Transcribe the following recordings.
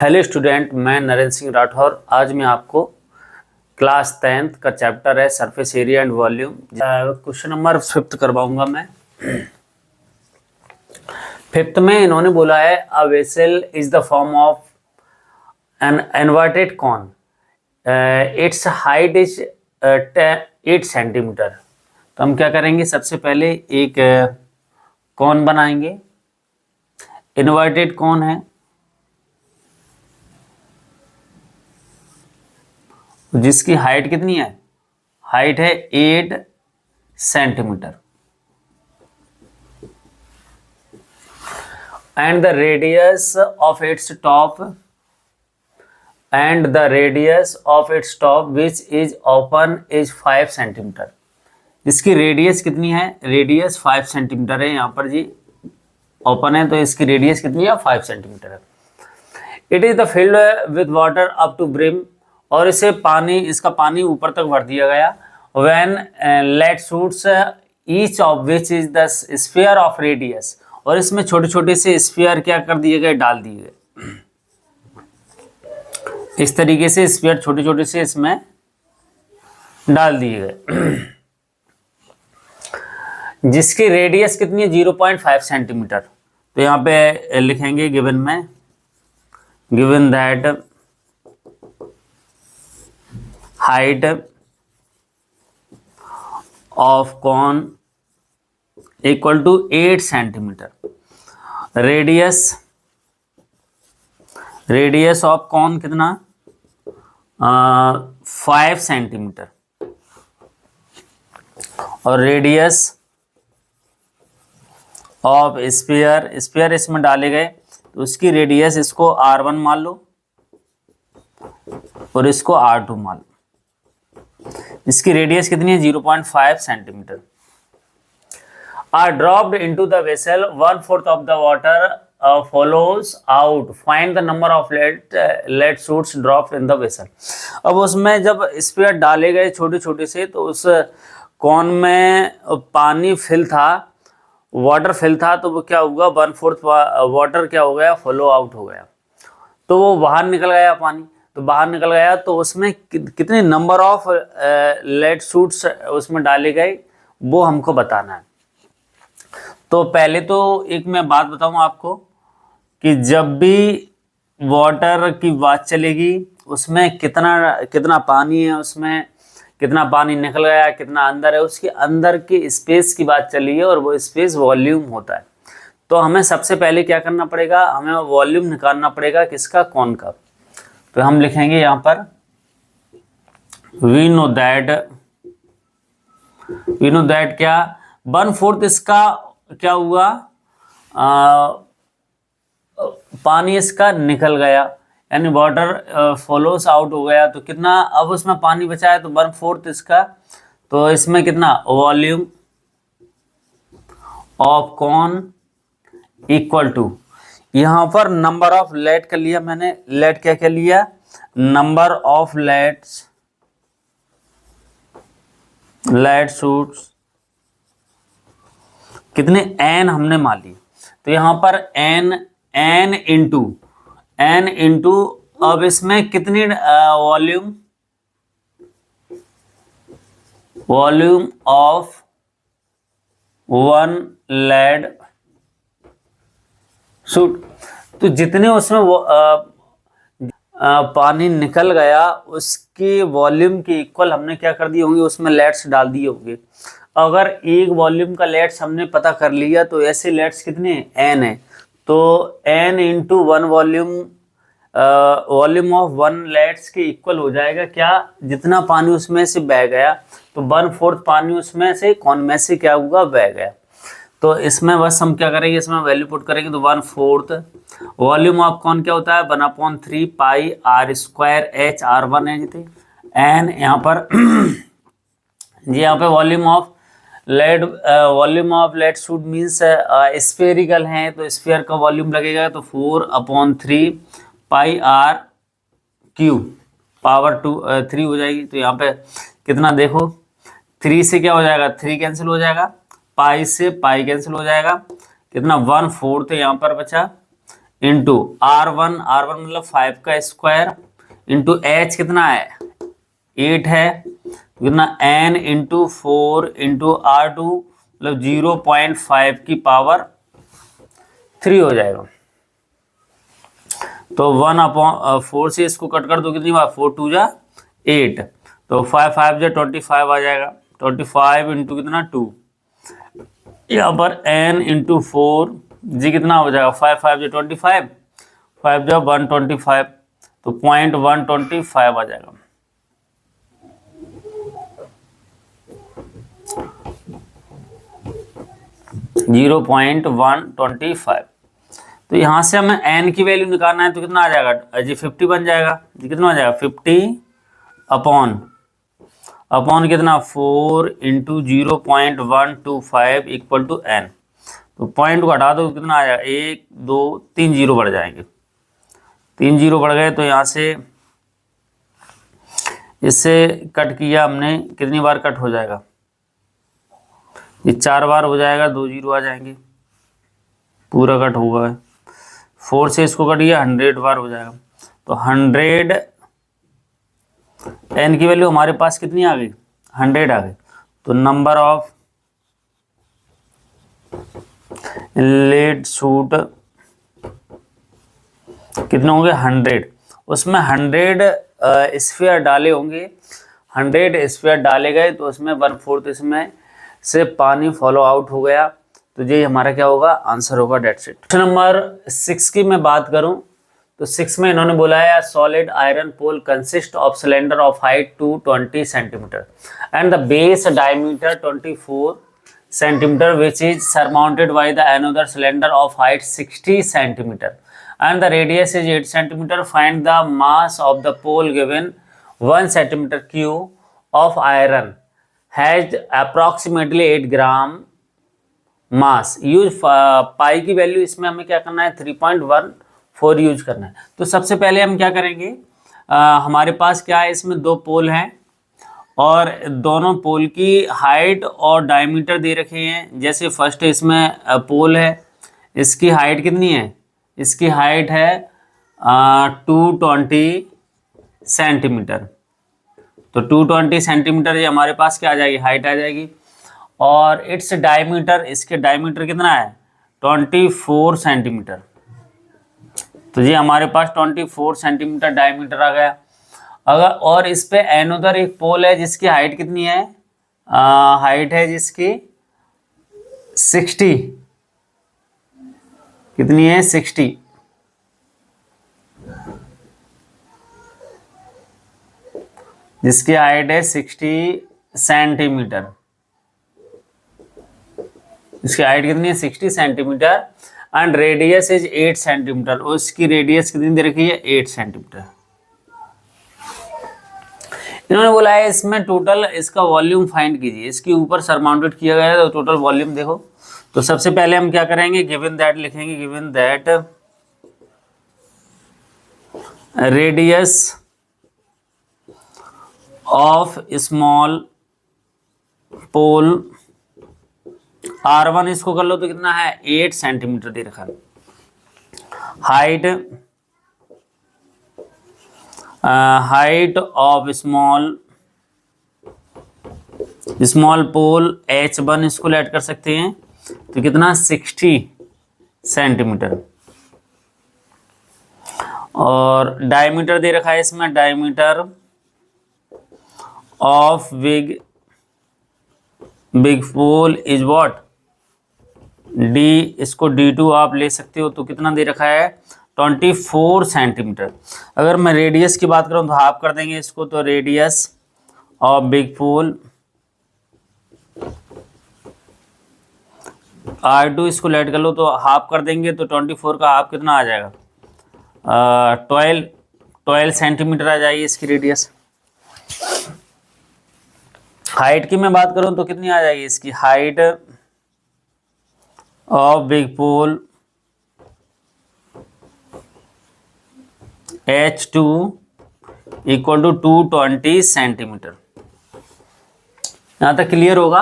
Hello student, मैं नरेंद्र सिंह राठौर। आज मैं आपको क्लास 10th का चैप्टर है surface area and volume, question number 5 करवाऊंगा मैं। 5th में इन्होंने बोला है a vessel is the form of an inverted cone, its height is 8 centimetre. तो हम क्या करेंगे, सबसे पहले एक कॉन बनाएंगे। इन्वर्टेड कॉन है जिसकी हाइट कितनी है, हाइट है 8 centimetre and the radius of its top which is open is 5 centimetre. इसकी रेडियस कितनी है, रेडियस 5 सेंटीमीटर है। यहाँ पर जी ओपन है तो इसकी रेडियस कितनी है, 5 सेंटीमीटर है। It is the filled with water up to brim, और इसे पानी, इसका पानी ऊपर तक भर दिया गया। When lead shots each of which is the sphere of radius, और इसमें छोटे छोटे से स्फीयर क्या कर दिए गए, डाल दिए गए। इस तरीके से स्फीयर छोटे छोटे से इसमें डाल दिए गए जिसकी रेडियस कितनी है, 0.5 सेंटीमीटर। तो यहाँ पे लिखेंगे गिवन में, given that height of cone equal to 8 centimetre, radius of cone कितना, 5 सेंटीमीटर, और रेडियस ऑफ स्फीयर इसमें डाले गए तो उसकी रेडियस, इसको R1 मान लो और इसको R2 मान लो। इसकी रेडियस कितनी है, 0.5 centimetre. Are dropped into the vessel, 1/4 of the water flows out, find the number of lead shots dropped in the vessel. अब उसमें जब स्फीयर डाले गए छोटे छोटे से, तो उस कॉन में पानी फिल था, वाटर फिल था, तो वो क्या होगा, 1/4 वाटर क्या हो गया, फॉलो आउट हो गया, तो वो बाहर निकल गया पानी। तो बाहर निकल गया तो उसमें कितने नंबर ऑफ लेट शूट्स उसमें डाले गए, वो हमको बताना है। तो पहले तो एक मैं बात बताऊं आपको कि जब भी वाटर की बात चलेगी, उसमें कितना पानी है, उसमें कितना पानी निकल गया, कितना अंदर है, उसके अंदर की स्पेस की बात चली है, और वो स्पेस वॉल्यूम होता है। तो हमें सबसे पहले क्या करना पड़ेगा, हमें वॉल्यूम निकालना पड़ेगा, किसका, कौन का। तो हम लिखेंगे यहाँ पर वी नो दैट क्या, 1/4 इसका क्या हुआ, पानी इसका निकल गया, यानी वाटर फॉलोस आउट हो गया। तो कितना, अब उसमें पानी बचा है तो 1/4 इसका, तो इसमें कितना, volume of cone equal to, यहाँ पर नंबर ऑफ लेट कर लिया मैंने, लेट क्या लिया, नंबर ऑफ लेट शूट्स कितने, n हमने मान ली। तो यहाँ पर n इंटू अब इसमें कितनी वॉल्यूम ऑफ 1 लेड शूट। तो जितने उसमें पानी निकल गया, उसके वॉल्यूम के इक्वल हमने क्या कर दिए होंगे, उसमें लेट्स डाल दिए होंगे। अगर एक वॉल्यूम का लेट्स हमने पता कर लिया, तो ऐसे लेट्स कितने, n है, तो n into 1 volume of 1 let's के इक्वल हो जाएगा क्या, जितना पानी उसमें से बह गया। तो 1/4 पानी उसमें से, कौन में से क्या हुआ, बह गया। तो इसमें बस हम क्या करेंगे, इसमें वैल्यू पुट करेंगे, तो 1/4 वॉल्यूम ऑफ कौन क्या होता है, 1/3 पाई r² h R1 है जी, एन यहाँ पर जी, यहाँ पे volume of lead shot means spherical है, तो स्फीयर का वॉल्यूम लगेगा, तो 4/3 पाई r³ पावर 3 हो जाएगी। तो यहाँ पे कितना देखो, 3 से क्या हो जाएगा, 3 कैंसिल हो जाएगा, पाई से पाई कैंसिल हो जाएगा, कितना 1/4 यहाँ पर बचा, इंटू R1, R1 मतलब 5 का स्क्वायर, इंटू H कितना है 8 है, कितना N इंटू 4 इंटू R2 मतलब 0.5 की पावर 3 हो जाएगा। तो 1/4 से इसको कट कर दो, कितनी बार 4 2 जा 8, तो 5 5 जा 25 आ जाएगा। 25 इंटू कितना 2, यहाँ पर n इंटू 4 जी कितना हो जाएगा 5 5 जो 25, 5 जो 125, तो 0.125 आ जाएगा। जीरो 0.125। तो यहाँ से हमें n की वैल्यू निकालना है, तो कितना आ जाएगा जी 50 बन जाएगा जी, कितना हो जाएगा 50 अपॉन कितना 4 इंटू 0.125 इक्वल टू n। तो पॉइंट को हटा दो, कितना आ जाएगा 1 2 3 जीरो बढ़ जाएंगे, 3 जीरो बढ़ गए। तो यहाँ से इससे कट किया हमने, कितनी बार कट हो जाएगा ये 4 बार हो जाएगा, 2 जीरो आ जाएंगे, पूरा कट होगा। 4 से इसको कट किया 100 बार हो जाएगा। तो 100 n की वैल्यू हमारे पास कितनी आ गई 100 आ गई। तो नंबर ऑफ इनलेट शूट कितने होंगे 100, उसमें 100 स्फीयर डाले होंगे, 100 स्फीयर डाले गए तो उसमें 1/4 इसमें से पानी फॉलो आउट हो गया। तो ये हमारा क्या होगा आंसर होगा, डेट्स इट। क्वेश्चन नंबर 6 की मैं बात करूं तो 6 में इन्होंने बोला है solid iron pole consist of cylinder of height 220 centimetre and the base diameter 24 centimeter which is surmounted by the another cylinder of height 60 centimeter and the radius is 8 centimeter. Find the mass of the pole given 1 centimeter cube of iron has approximately 8 gram mass. Use पाई की value इसमें हमें क्या करना है 3.14 use करना है। तो सबसे पहले हम क्या करेंगे, हमारे पास क्या है इसमें दो पोल हैं और दोनों पोल की हाइट और डायमीटर दे रखे हैं। जैसे फर्स्ट इसमें पोल है, इसकी हाइट कितनी है, इसकी हाइट है 220 सेंटीमीटर। तो 220 सेंटीमीटर ये हमारे पास क्या आ जाएगी हाइट आ जाएगी, और इट्स डायमीटर, इसके डायमीटर कितना है 24 सेंटीमीटर। तो ये हमारे पास 24 सेंटीमीटर डायमीटर आ गया। अगर और इस पे एनोदर एक पोल है जिसकी हाइट कितनी है, हाइट है जिसकी 60, कितनी है 60, जिसकी हाइट है 60 सेंटीमीटर। इसकी हाइट कितनी है 60 centimetre and radius is 8 centimetre, और इसकी रेडियस कितनी दे रखी है 8 सेंटीमीटर। इन्होंने बोला है इसमें टोटल इसका वॉल्यूम फाइंड कीजिए। इसके ऊपर सरमाउंटेड किया गया है तो टोटल वॉल्यूम देखो। तो सबसे पहले हम क्या करेंगे, गिवन दैट लिखेंगे, given that radius of small pole R1 इसको कर लो तो कितना है 8 सेंटीमीटर दे रखा है। Height height of small pole H1 इसको ऐड कर सकते हैं तो कितना 60 सेंटीमीटर, और डायमीटर दे रखा है इसमें, diameter of big pole is what D, इसको D2 आप ले सकते हो। तो कितना दे रखा है 24 सेंटीमीटर। अगर मैं रेडियस की बात करूं तो हाफ कर देंगे इसको, तो radius of big pole R2 इसको ऐड कर लो तो हाफ कर देंगे, तो 24 का हाफ कितना आ जाएगा 12 सेंटीमीटर आ जाएगी इसकी रेडियस। हाइट की मैं बात करूं तो कितनी आ जाएगी इसकी height of big pole H2 equal to 220 centimetre. यहाँ तक क्लियर होगा।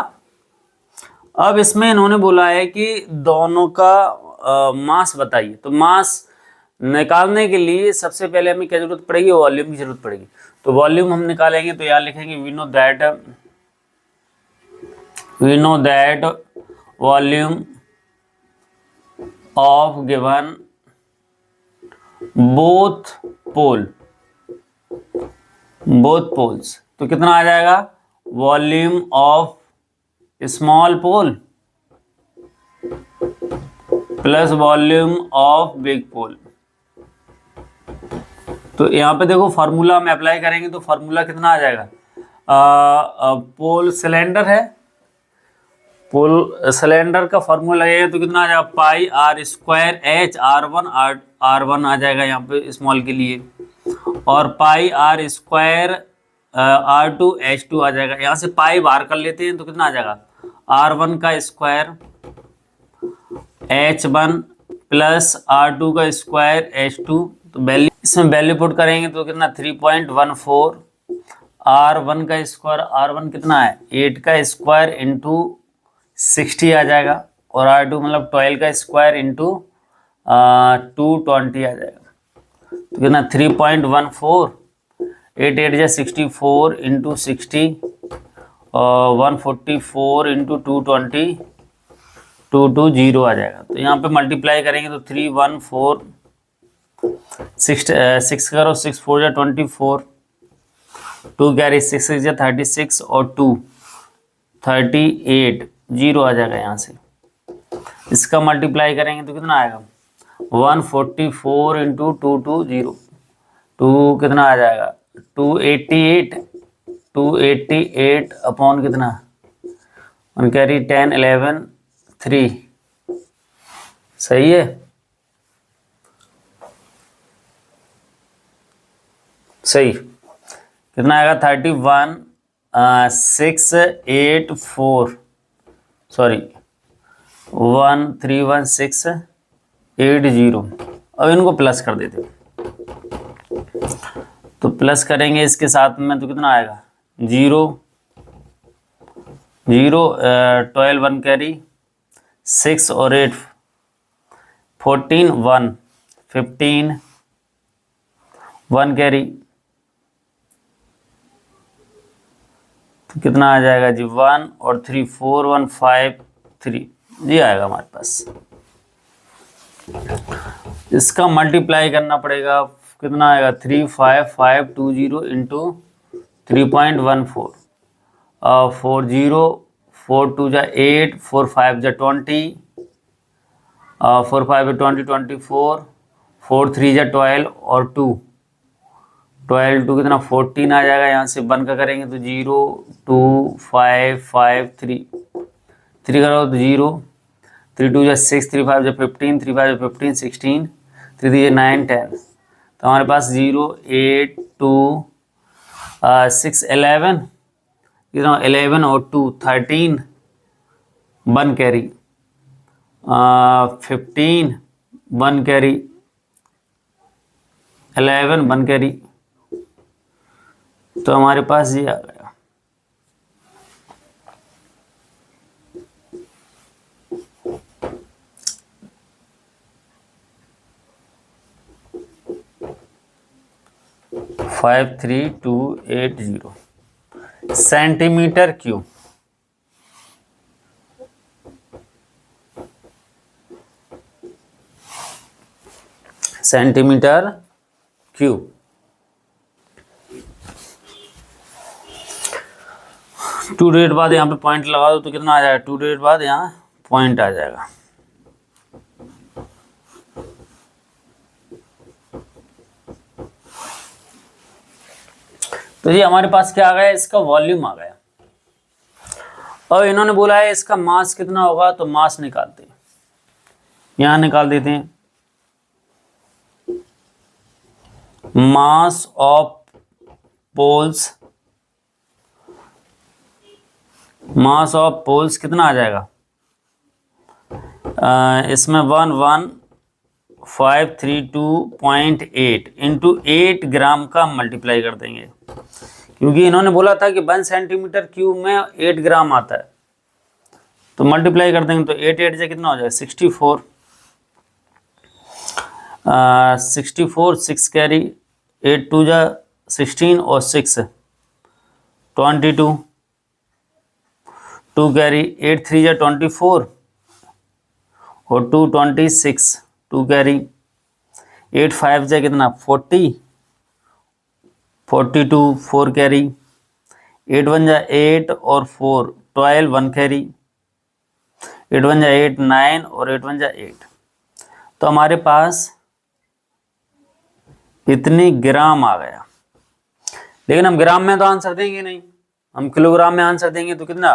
अब इसमें इन्होंने बोला है कि दोनों का मास बताइए। तो मास निकालने के लिए सबसे पहले हमें क्या जरूरत पड़ेगी, वॉल्यूम की जरूरत पड़ेगी। तो वॉल्यूम हम निकालेंगे तो यहाँ लिखेंगे we know that volume of given both poles. तो कितना आ जाएगा, volume of small pole plus volume of big pole. तो यहाँ पे देखो फार्मूला में अप्लाई करेंगे तो फार्मूला कितना आ जाएगा, पोल सिलेंडर है, पोल सिलेंडर का फार्मूला लगेगा तो कितना आ जाएगा, pi r square h r one आ जाएगा यहाँ पे स्मॉल के लिए, और पाई आर स्क्वायर R2H2 आ जाएगा। यहाँ से पाई बाहर कर लेते हैं तो कितना आ जाएगा, R1 का स्क्वायर H1 प्लस R2 का स्क्वायर H2। तो वैल्यू इसमें वैल्यू पुट करेंगे तो कितना 3.14, R1 का स्क्वायर, R1 कितना है 8 का स्क्वायर इंटू 60 आ जाएगा, और R2 मतलब 12 का स्क्वायर इंटू 220 आ जाएगा। तो कितना 3.14, 8 8 जा 64 इंटू 60, 144 इंटू 220, 220 आ जाएगा। तो यहाँ पे मल्टीप्लाई करेंगे तो 314, 6 करो, 6 4 जा 24, 2 कैरी 6 6 जा 36, और 2 38, 0 आ जाएगा। यहाँ से इसका मल्टीप्लाई करेंगे तो कितना आएगा, 144 इंटू 220, 2 कितना आ जाएगा 288 अपॉन कितना 1 कैरी 10 11 3, सही है, सही। कितना आएगा 31,684, सॉरी 131,680। अब इनको प्लस कर देते हैं, तो प्लस करेंगे इसके साथ में तो कितना आएगा 0 0, 12 1 कैरी 6 और 8 14 1 15 1 कैरी, तो कितना आ जाएगा जी 1 और 3 4 1 5 3 जी आएगा हमारे पास। इसका मल्टीप्लाई करना पड़ेगा, कितना आएगा 35520 इंटू 3.14, 40 4 2 जा 8, 4 5 जा 20, 4 5 20 24, 4 3 जा 12 और 2 12 2 कितना 14 आ जाएगा। यहाँ से 1 का करेंगे तो 0 2 5 5 3 3 करो तो 0, 3 2 जा 6, 3 5 जा 15, 3 5 जा 15 16, 3 3 जा 9 10। तो हमारे पास 0 8 2 6 11, कितना 11 और 2 13, 1 कैरी 15 1 कैरी 11 1 कैरी। तो हमारे पास ये आ गया। Five 53280 centimetre cube. Centimetre cube. Two digit बाद यहाँ पे पॉइंट लगा दो तो कितना आ जाएगा, 2 डिजिट बाद यहाँ पॉइंट आ जाएगा। तो ये हमारे पास क्या आ गया, इसका वॉल्यूम आ गया। और इन्होंने बोला है इसका मास कितना होगा, तो मास निकालते हैं, यहां निकाल देते हैं। Mass of poles, mass of poles कितना आ जाएगा, इसमें 11532.8 इंटू 8 ग्राम का मल्टीप्लाई कर देंगे, क्योंकि इन्होंने बोला था कि 1 सेंटीमीटर क्यूब में 8 ग्राम आता है। तो मल्टीप्लाई कर देंगे तो 8 8 से कितना हो जाएगा 64। 64, 6 कैरी, 8 2 जा 16 और 6 22, 2 कैरी, 8 3 जा 24 और 2 26, 2 कैरी, 8 5 जा कितना 40, 42, 4 कैरी, 8 1 जा 8 और 4 12, 1 कैरी, 8 1 जा 8 9 और 8 1 जा 8। तो हमारे पास इतनी ग्राम आ गया, लेकिन हम ग्राम में तो आंसर देंगे नहीं, हम किलोग्राम में आंसर देंगे। तो कितना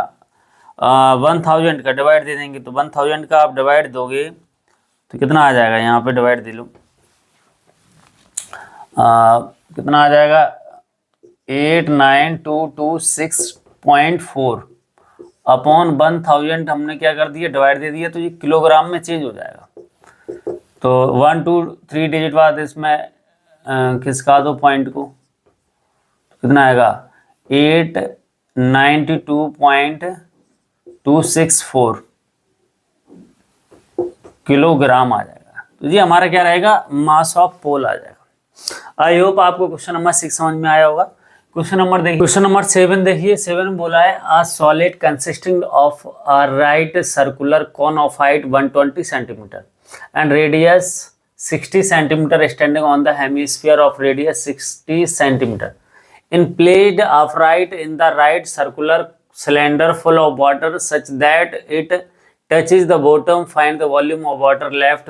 1000 का डिवाइड दे देंगे। तो 1000 का आप डिवाइड दोगे तो कितना आ जाएगा, यहाँ पे डिवाइड दे लो, कितना आ जाएगा 89226.4 अपॉन 1000 हमने क्या कर दिया, डिवाइड दे दिया, तो ये किलोग्राम में चेंज हो जाएगा। तो 1 2 3 डिजिट बाद इसमें खिसका दो पॉइंट को, कितना आएगा 892.264 किलोग्राम आ जाएगा। तो जी हमारा क्या रहेगा, मास ऑफ पोल आ जाएगा। आई होप आपको क्वेश्चन नंबर 6 समझ में आया होगा। क्वेश्चन नंबर देखिए, क्वेश्चन नंबर 7 देखिए। 7 में बोला है a solid consisting of a right circular cone of height 120 centimetre and radius 60 centimetre standing on the hemisphere of radius 60 centimetre in placed upright in the right circular cylinder full of water such that it touches the bottom. Find the volume of water left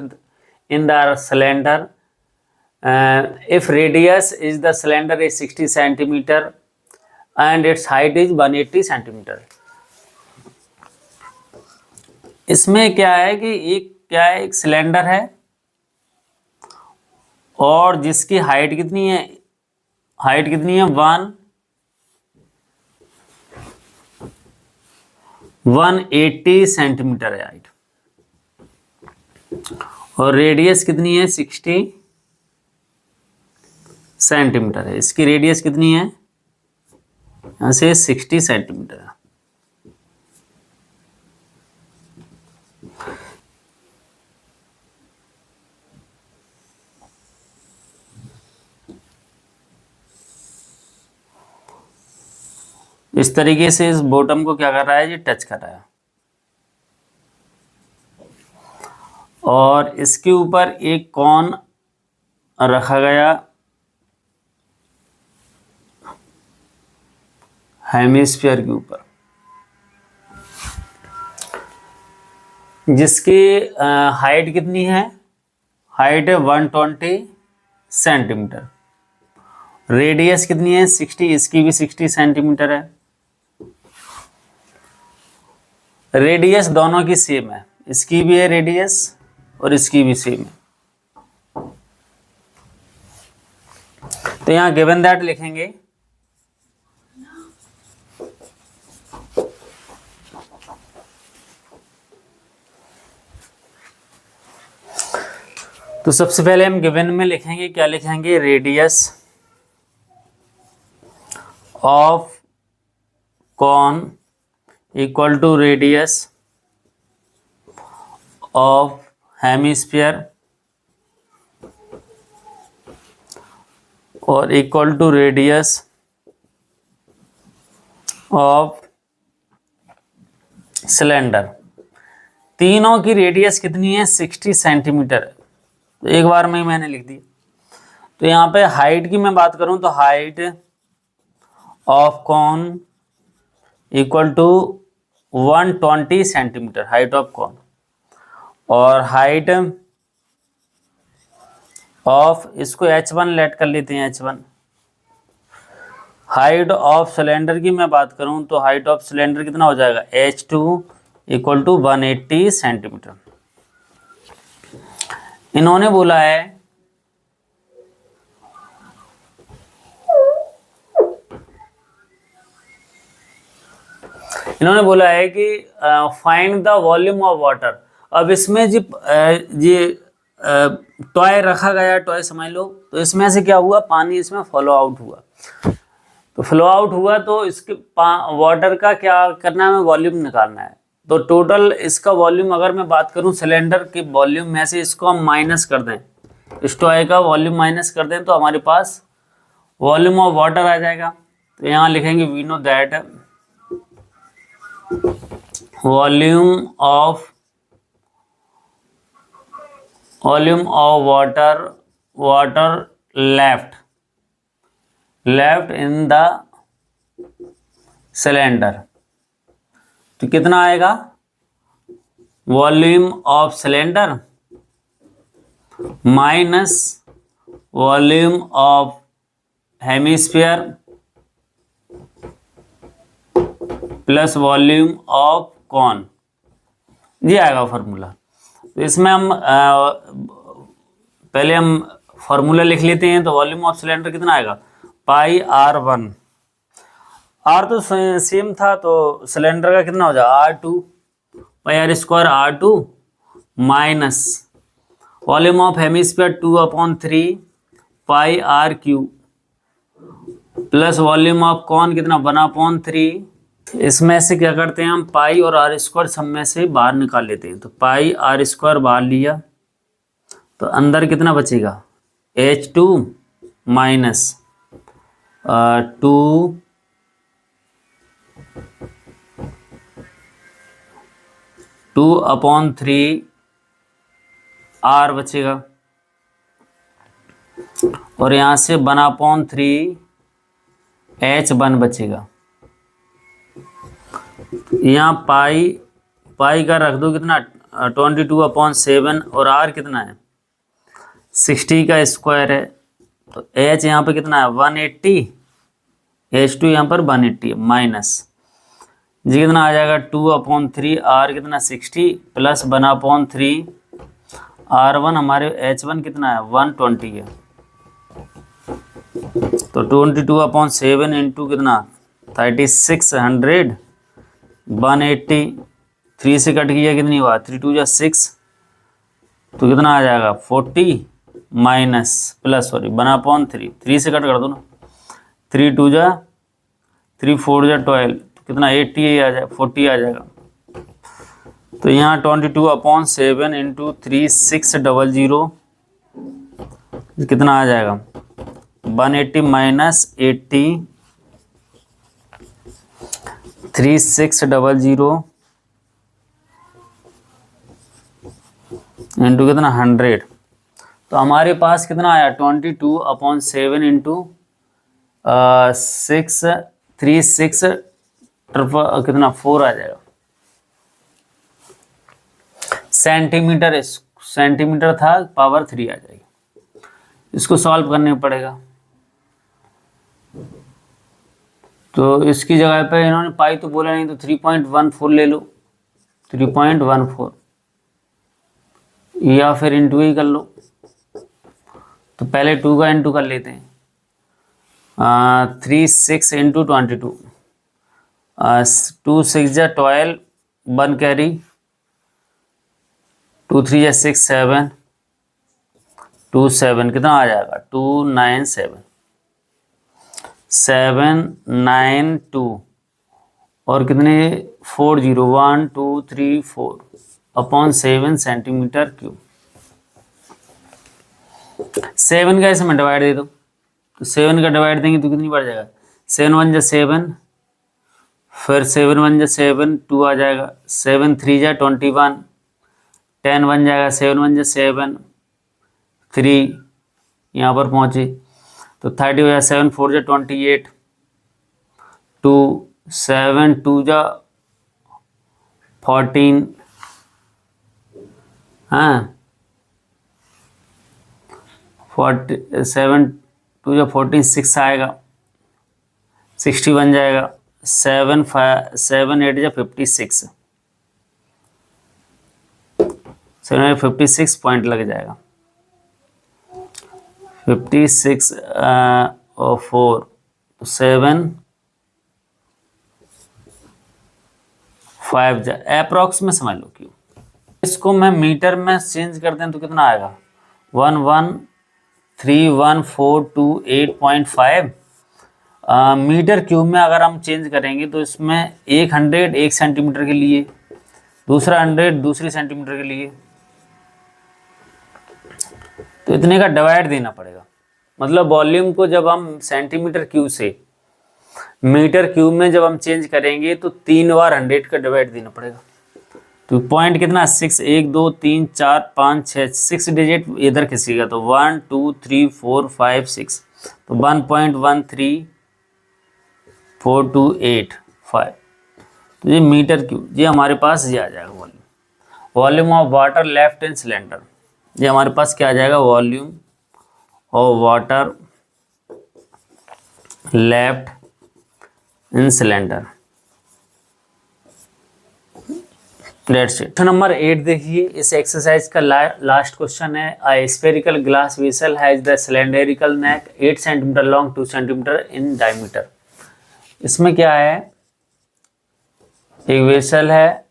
in the cylinder if radius is the cylinder is 60 centimeter and its height is 180 centimeter. इसमें क्या है कि एक cylinder है और जिसकी height कितनी है, 180 सेंटीमीटर है हाइट, और रेडियस कितनी है 60 सेंटीमीटर है। इसकी रेडियस कितनी है, यहां से 60 सेंटीमीटर है। इस तरीके से इस बॉटम को क्या कर रहा है, ये टच कर रहा है, और इसके ऊपर एक कॉन रखा गया हेमिस्फीयर के ऊपर, जिसकी हाइट कितनी है, हाइट है 120 सेंटीमीटर, रेडियस कितनी है 60, इसकी भी 60 सेंटीमीटर है। रेडियस दोनों की सेम है, इसकी भी है रेडियस और इसकी भी सेम है। तो यहां गिवन दैट लिखेंगे, तो सबसे पहले हम गिवन में लिखेंगे, क्या लिखेंगे, radius of cone equal to radius of hemisphere और equal to radius of cylinder. तीनों की रेडियस कितनी है 60 सेंटीमीटर है। तो एक बार में मैंने लिख दिया। तो यहाँ पे हाइट की मैं बात करूं तो height of cone equal to 120 centimetre, height of cone, और हाइट ऑफ, इसको H1 लेट कर लेते हैं, H1। हाइट ऑफ सिलेंडर की मैं बात करूं तो हाइट ऑफ सिलेंडर कितना हो जाएगा, H2 इक्वल टू 180 सेंटीमीटर। इन्होंने बोला है कि find the volume of water. अब इसमें जी टॉय रखा गया, टॉय समझ लो, तो इसमें से क्या हुआ, पानी इसमें फ्लो आउट हुआ। तो फ्लो आउट हुआ तो इसके वाटर का क्या करना है, हमें वॉल्यूम निकालना है। तो टोटल इसका वॉल्यूम अगर मैं बात करूं सिलेंडर के वॉल्यूम में से, इसको हम माइनस कर दें, स्टोआई का वॉल्यूम माइनस कर दें तो हमारे पास वॉल्यूम ऑफ वाटर आ जाएगा। तो यहाँ लिखेंगे we know that volume of water left in the cylinder. तो कितना आएगा, volume of cylinder minus volume of hemisphere plus volume of cone, ये आएगा फार्मूला। तो इसमें हम पहले हम फार्मूला लिख लेते हैं। तो वॉल्यूम ऑफ सिलेंडर कितना आएगा, पाई R1, आर तो सेम था तो सिलेंडर का कितना हो जाएगा R2 pi R square R2 minus volume of hemisphere 2/3 pi R3 plus volume of cone कितना 1/3। इसमें से क्या करते हैं हम, पाई और R स्क्वायर सब में से बाहर निकाल लेते हैं। तो पाई R स्क्वायर बाहर लिया तो अंदर कितना बचेगा, H2 माइनस 2/3 R बचेगा और यहाँ से 1/3 H1 बचेगा। यहाँ पाई का रख दो कितना 22/7 और R कितना है 60 का स्क्वायर है। तो H यहाँ पे कितना है 180, H2 यहाँ पर 180 माइनस जी कितना आ जाएगा 2/3 R कितना 60 प्लस 1/3 R1 हमारे H1 कितना है 120 है। तो 22/7 इंटू कितना 3600 180 3 से कट गया कितनी हुआ 3 2 जा 6 तो कितना आ जाएगा 40 माइनस प्लस 1/3 3 से कट कर दो ना 3 2 जा 3 4 जा 12 तो कितना 80 आ जाएगा 40 आ जाएगा। तो यहाँ 22/7 इंटू 3600 कितना आ जाएगा 180 माइनस 80 3600 इंटू कितना 100। तो हमारे पास कितना आया 22/7 इंटू 6 3 6 कितना 4 आ जाएगा सेंटीमीटर था पावर 3 आ जाएगी। इसको सॉल्व करने पड़ेगा। तो इसकी जगह पे इन्होंने पाई तो बोला नहीं तो 3.14 ले लो 3.14 या फिर इंटू ही कर लो। तो पहले 2 का इंटू कर लेते हैं 3 6 इंटू 22 2 6 जा 12 1 कैरी 2 3 जा 6 7 2 7 कितना आ जाएगा 297 792 और कितने 40 1 2 3 4/7 सेंटीमीटर क्यूब। 7 का इसमें डिवाइड दे दो तो 7 का डिवाइड देंगे तो कितनी बढ़ जाएगा 7 1 जा 7 फिर 7 1 जा 7 2 आ जाएगा 7 3 जा 21 10 बन जाएगा 7 1 जा 7 3 यहाँ पर पहुँचे तो 30 हो जाएगा 7 4 जा 28 2 7 2 जा 14 हाँ 7 2 जा 14 6 आएगा 60 बन जाएगा 7 8 जा 56 7 56 पॉइंट लग जाएगा 56 और 4 तो 7 5 जा अप्रॉक्स में समझ लो क्यों। इसको मैं मीटर में चेंज करते हैं तो कितना आएगा 1131428.5 मीटर क्यूब में अगर हम चेंज करेंगे तो इसमें 100 1 सेंटीमीटर के लिए दूसरा 100 दूसरी सेंटीमीटर के लिए तो इतने का डिवाइड देना पड़ेगा। मतलब वॉल्यूम को जब हम सेंटीमीटर क्यूब से मीटर क्यूब में जब हम चेंज करेंगे तो 3 बार 100 का डिवाइड देना पड़ेगा। तो पॉइंट कितना 6, 1 2 3 4 5 6, 6 डिजिट इधर खिंचेगा तो 1 2 3 4 5 6, तो 1.13428 तो ये मीटर क्यूब, ये हमारे पास ये आ जाएगा volume. Volume of water left in cylinder, ये हमारे पास क्या आ जाएगा, volume of water left in cylinder. Let's see number 8 देखिए, इस एक्सरसाइज का लास्ट क्वेश्चन है। A spherical glass vessel has the cylindrical neck 8 centimetre long 2 centimetre in diameter. इसमें क्या है, एक वेसल है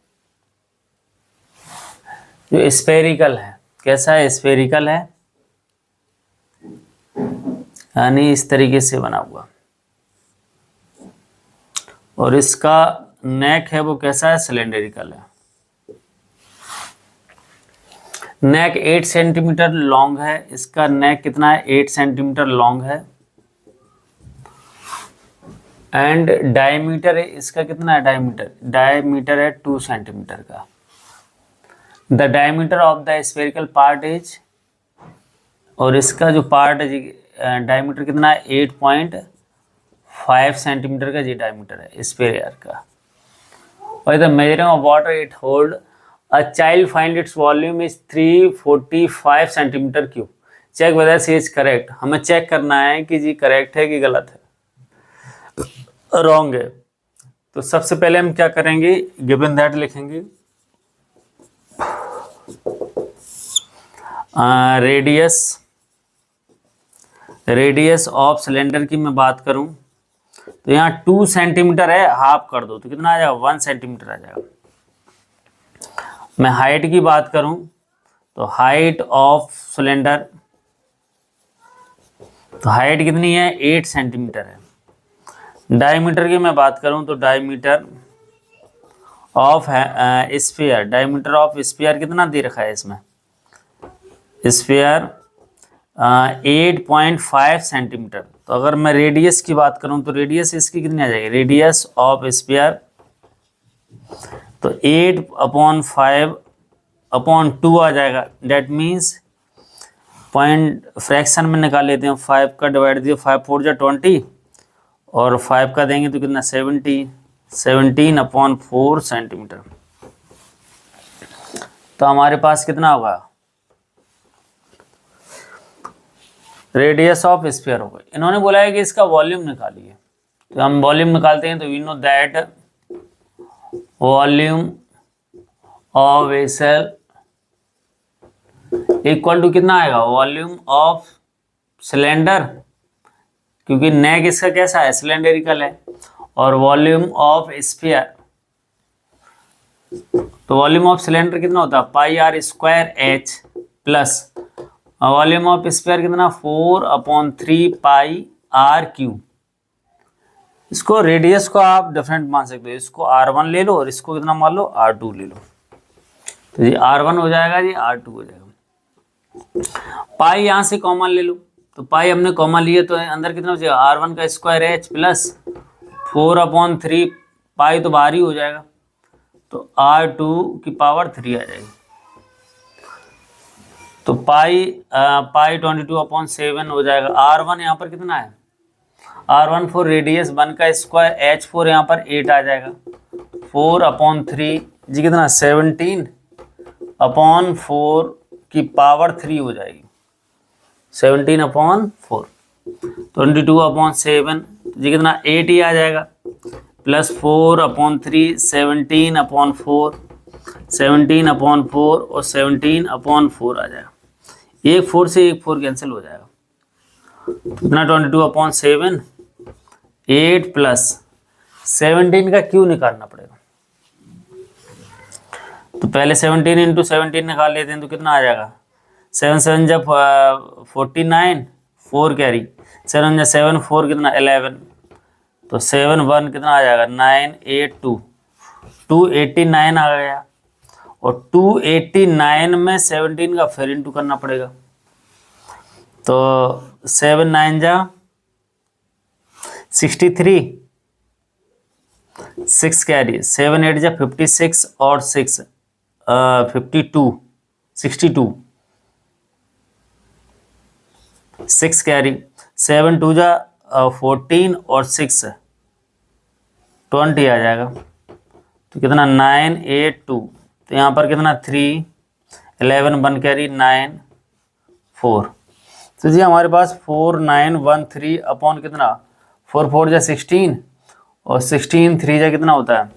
जो स्फेरिकल है। कैसा है, स्फेरिकल है, यानी इस तरीके से बना हुआ, और इसका नेक है वो कैसा है, सिलेंडरिकल है। नेक 8 सेंटीमीटर लॉन्ग है, इसका नेक कितना है, 8 सेंटीमीटर लॉन्ग है। एंड डायमीटर है इसका कितना है, डायमीटर है 2 सेंटीमीटर का। The diameter of the spherical part is, और इसका जो पार्ट है डायमीटर कितना है, 8.5 सेंटीमीटर का ये डायमीटर है स्फेयर का। और the measuring of water it hold a child find its volume is 345 centimetre cube. Check whether she is correct, हमें चेक करना है कि जी करेक्ट है कि गलत है, रॉन्ग है। तो सबसे पहले हम क्या करेंगे, गिवन दैट लिखेंगे, रेडियस ऑफ सिलेंडर की मैं बात करूं तो यहाँ 2 सेंटीमीटर है, हाफ कर दो तो कितना आ जाएगा, 1 सेंटीमीटर आ जाएगा। मैं हाइट की बात करूं तो हाइट ऑफ सिलेंडर, तो हाइट कितनी है, 8 सेंटीमीटर है। डायमीटर की मैं बात करूं तो diameter of sphere, diameter of sphere कितना दे रखा है इसमें, स्फीयर 8.5 सेंटीमीटर। तो अगर मैं रेडियस की बात करूं तो रेडियस इसकी कितनी आ जाएगी, रेडियस ऑफ स्फीयर तो 8/5/2 आ जाएगा। डेट मीन्स पॉइंट फ्रैक्शन में निकाल लेते हैं, 5 का डिवाइड दिया, 5 4 जा 20 और 5 का देंगे तो कितना 17/4 सेंटीमीटर। तो हमारे पास कितना होगा, रेडियस ऑफ स्फीयर होगा। इन्होंने बोला है कि इसका वॉल्यूम निकालिए, तो हम वॉल्यूम निकालते हैं। तो we know that volume of vessel equal to कितना आएगा, वॉल्यूम ऑफ सिलेंडर, क्योंकि नेक इसका कैसा है, सिलेंडरिकल है, और वॉल्यूम ऑफ स्फीयर, तो वॉल्यूम ऑफ सिलेंडर कितना होता है, πr² plus volume of sphere कितना 4/3πr³। इसको रेडियस को आप डिफरेंट मान सकते हो, इसको r1 ले लो और इसको कितना मान लो, r2 ले लो। तो ये r1 हो जाएगा, ये r2 हो जाएगा। पाई यहाँ से कॉमन ले लो, तो पाई हमने कॉमन लिए तो अंदर कितना हो जाएगा, r1 का स्क्वायर h प्लस 4/3, पाई तो बाहर ही हो जाएगा, तो r2 की पावर 3 आ जाएगी। तो पाई 22/7 हो जाएगा। r1 यहाँ पर कितना है, r1 4 रेडियस 1 का स्क्वायर, h4 यहाँ पर 8 आ जाएगा, 4/3 जी कितना 17/4 की पावर 3 हो जाएगी, 17/4 22/7 जी कितना 8 ही आ जाएगा, प्लस 4/3 17/4 17/4 और 17/4 आ जाएगा। एक 4 से एक 4 कैंसिल हो जाएगा, कितना 22/7 8 प्लस 17 का क्यों निकालना पड़ेगा, तो पहले 17 इंटू 17 निकाल लेते हैं तो कितना आ जाएगा, 7 7 जब 49 4 कैरी 7 जब 7 4 कितना 11, तो 7 1 कितना आ जाएगा 9 8 2 289 आ गया, और 289 में 17 का फिर इंटू करना पड़ेगा, तो 7 9 जा 63, 6 कैरी, 7 8 जा 56 और 6 52, 62, 6 कैरी, 7 2 जा 14 और 6 20 आ जाएगा। तो कितना 9 8 2, तो यहाँ पर कितना 3 11 1 कैरी 9 4। तो जी हमारे पास 4 9 1 3 अपॉन कितना 4 4 जा 16 और 16 3 जा कितना होता है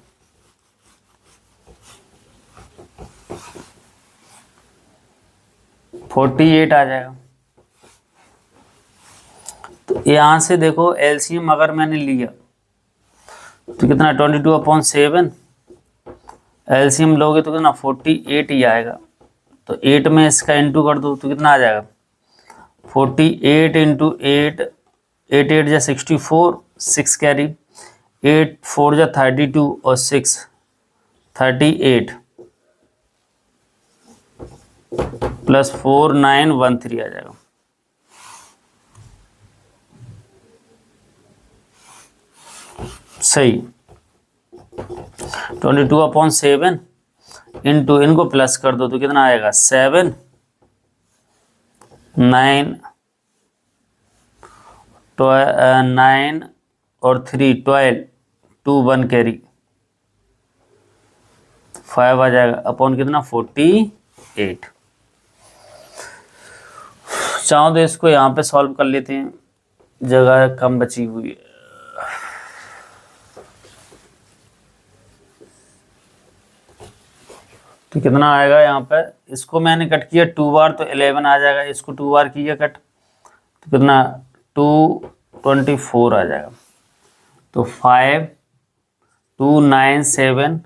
48 आ जाएगा। तो यहाँ से देखो एलसीएम अगर मैंने लिया तो कितना 22 अपॉन 7, एलसीएम लोगे तो कितना 48 ही आएगा। तो 8 में इसका इंटू कर दो तो कितना आ जाएगा 48 इंटू 8, 8 8 जा 64, 6 कैरी, 8 4 जा 32 और 6 38 प्लस 4 9 1 3 आ जाएगा। सही 22 अपॉन 7 इंटू इनको प्लस कर दो तो कितना आएगा 7 9 9 और 3 12 2 1 कैरी 5 आ जाएगा अपॉन कितना 48। चाहो तो इसको यहाँ पे सॉल्व कर लेते हैं, जगह कम बची हुई है। तो कितना आएगा यहाँ पे, इसको मैंने कट किया 2 बार तो 11 आ जाएगा, इसको 2 बार किया कट तो कितना 224 आ जाएगा। तो 5 2 9 7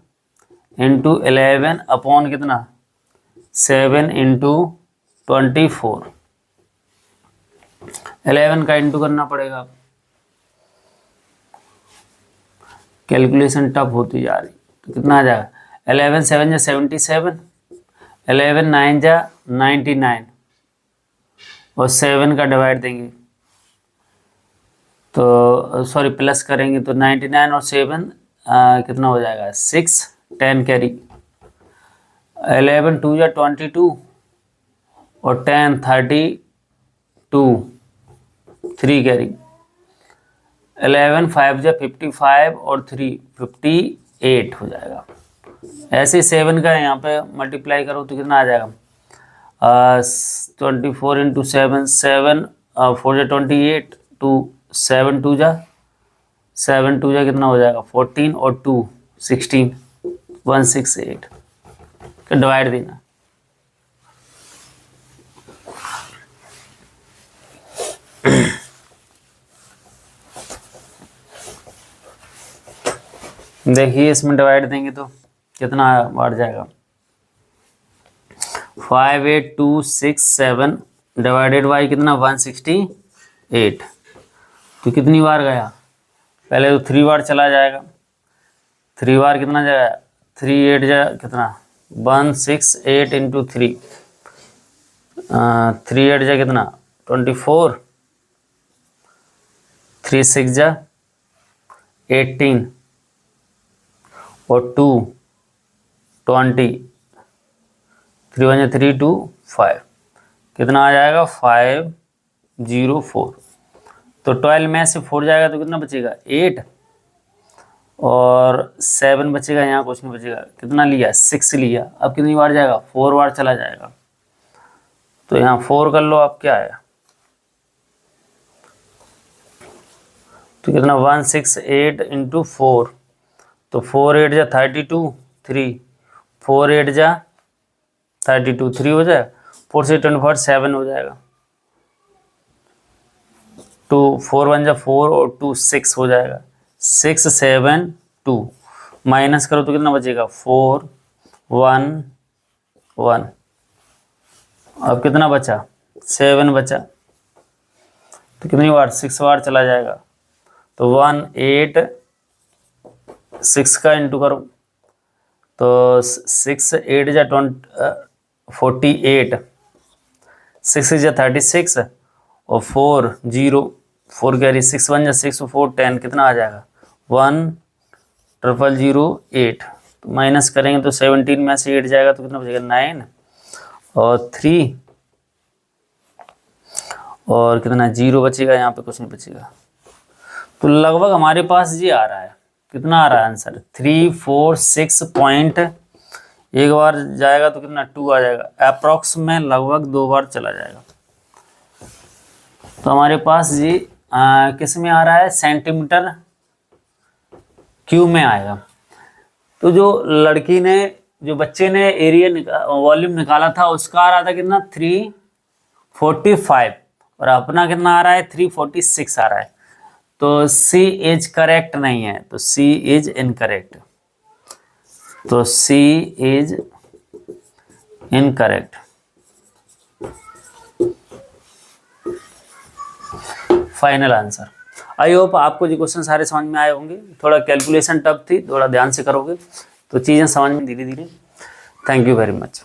इंटू 11 अपॉन कितना 7 इंटू 24, 11 का इंटू करना पड़ेगा। कैलकुलेशन टफ होती जा रही। तो कितना आ जाएगा 11 7 जा 77, 11 9 जा 99 और 7 का डिवाइड देंगे तो सॉरी प्लस करेंगे तो 99 और 7 कितना हो जाएगा 6 10 कैरी, 11 2 जा 22 और 10 32 3 कैरी, 11 5 जा 55 और 3 58 हो जाएगा। ऐसे 7 का यहाँ पे मल्टीप्लाई करो तो कितना आ जाएगा 24 इंटू 7 7 4 जा 28 2 7 2 जा कितना हो जाएगा 14 और 2 16 168 का डिवाइड देना। देखिए इसमें डिवाइड देंगे तो कितना बढ़ जाएगा 5 8 2 6 7 डिवाइडेड बाई कितना 168। तो कितनी बार गया, पहले तो 3 बार चला जाएगा, 3 बार कितना जाएगा 3 8 जा कितना 168 इंटू 3, 3 8 जा कितना 24, 3 6 जा 18 और 2 20, 3 1 3 2 5 कितना आ जाएगा 504। तो 12 में से 4 जाएगा तो कितना बचेगा 8 और 7 बचेगा, यहाँ कुछ नहीं बचेगा। कितना लिया 6 लिया, अब कितनी बार जाएगा 4 बार चला जाएगा। तो यहाँ 4 कर लो, अब क्या आया तो कितना 168 इंटू 4, तो 4 8 जा 32 3, 4 8 जा 32 3 हो जाएगा, 4 से 24 7 हो जाएगा, 2 4 1 जा 4 और 2 6 हो जाएगा, 6 7 2 माइनस करो तो कितना बचेगा 4 1 1। अब कितना बचा 7 बचा, तो कितनी बार 6 बार चला जाएगा। तो 1 8 6 का इंटू करो तो 6 8 जा 48, 6 जा 36 और 4 0 4 कैरी 6 1 या 6 4 10 कितना आ जाएगा 1 0 0 8 तो माइनस करेंगे तो 17 में से 8 जाएगा तो कितना बचेगा 9 और 3 और कितना 0 बचेगा, यहाँ पे कुछ नहीं बचेगा। तो लगभग हमारे पास ये आ रहा है, कितना आ रहा है आंसर 3 4 6 पॉइंट, एक बार जाएगा तो कितना 2 आ जाएगा, अप्रॉक्स में लगभग 2 बार चला जाएगा। तो हमारे पास ये किस में आ रहा है सेंटीमीटर क्यूब में आएगा। तो जो लड़की ने जो बच्चे ने एरिया वॉल्यूम निकाला था उसका आ रहा था कितना 345 और अपना कितना आ रहा है 346 आ रहा है। तो सी इज करेक्ट नहीं है, तो सी इज इनकरेक्ट, तो C is incorrect. Final answer. I hope आपको जो क्वेश्चन सारे समझ में आए होंगे। थोड़ा कैलकुलेशन टफ थी, थोड़ा ध्यान से करोगे तो चीज़ें समझ में धीरे धीरे। Thank you very much.